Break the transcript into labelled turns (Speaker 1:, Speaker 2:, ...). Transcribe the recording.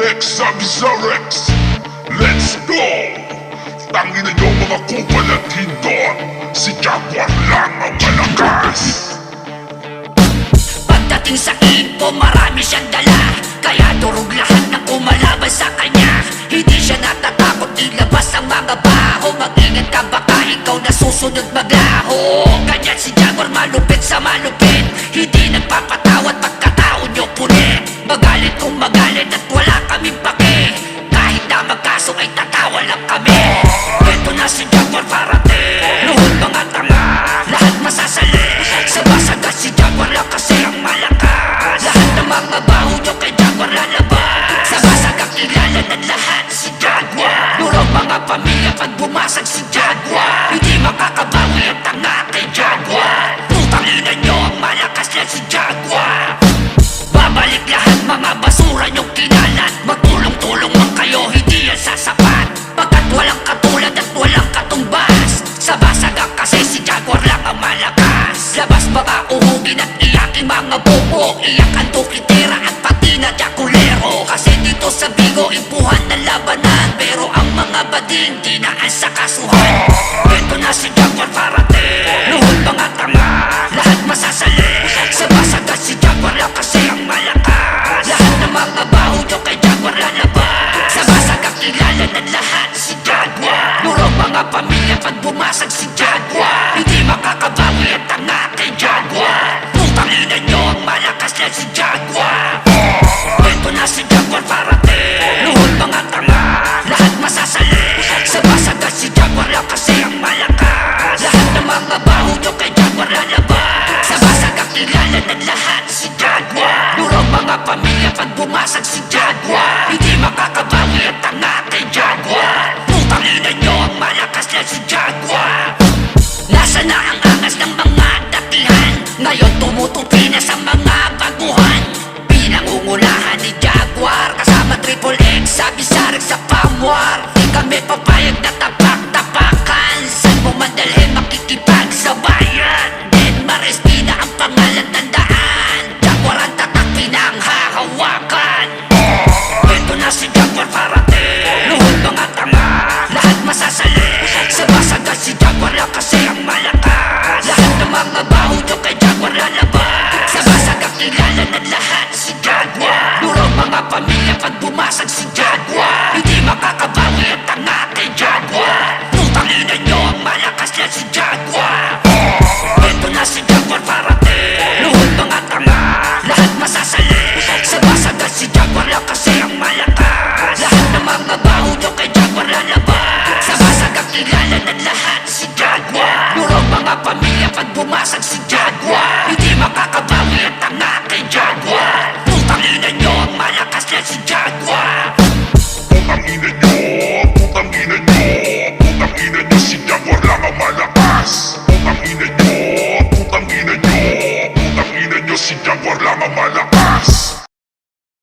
Speaker 1: X, sabi sa Rex, let's go! Tangina nyo mga kupal at hindot, si Jaguar lang ang malakas.
Speaker 2: Pagdating sa info, marami siyang dala, kaya durog lahat na kumalaban sa kanya. Hindi siya natatakot ilabas ang mga baho. Mag-ingat ka baka ikaw nasusunod maglaho. Ganyan si Jaguar, malupit sa malupit, hindi nagpapatawad pagkatao nyo punit. Magalit kung magalit at wala kaming pake, kahit na magkaso ay tatawa lang kami. Ito na si Jaguar parating, luhod mga tanga, lahat masasali. Sa basagat si Jaguar lang kasi ang malakas. Lahat ng mga baho nyo kay Jaguar lalabas. Sa basagat kilala ng lahat si Jaguar. Lurong mga pamilya pag bumasag si Jaguar, hindi makakabawi ang tanga kay Jaguar. Putang ina nyo ang malakas yan si Jaguar. Babalik lahat mga basura nyong kinalat. Magtulong-tulong man kayo, hindi yan sasapat, pagkat walang katulad at walang katumbas. Sa basagang kasi si Jaguar lang ang malakas. Labas mga uhugin at iyaking mga bobo, iyak ang tukitera at pati na jakulero. Kasi dito sa Bigo impuhan ng labanan, pero ang mga bading dinaan sa kasuhan. Ito na si Jaguar parating, luhod mga tanga, lahat masasali. Sa basagat si Jaguar lang kasi ang malakas. Lahat ng mga baho nyo kay Jaguar lalabas. Sa basagat kilala ng lahat si Jaguar. Lurong mga pamilya pag bumasag si Jaguar, hindi makakabawi ang tanga kay Jaguar. Putang ina nyo ang malakas yan si Jaguar. Ito na si Jaguar parating, luhod mga tanga, lahat masasali. Sa basagat si Jaguar lang kasi ang malakas. Lahat ng mga baho nyo kay Jaguar lalabas. Sa basagat kilala ng lahat si Jaguar. Lurong mga pamilya pag bumasag si Jaguar, hindi makakabawi ang tanga kay Jaguar. Putang ina nyo ang malakas yan si Jaguar. Nasa na ang angas ng mga datihan, ngayon tumutupi na sa mga baguhan. Pinangungulahan ni Jaguar kasama Triple X, sabi sa Rex sa Pamwar. Di kami papayag na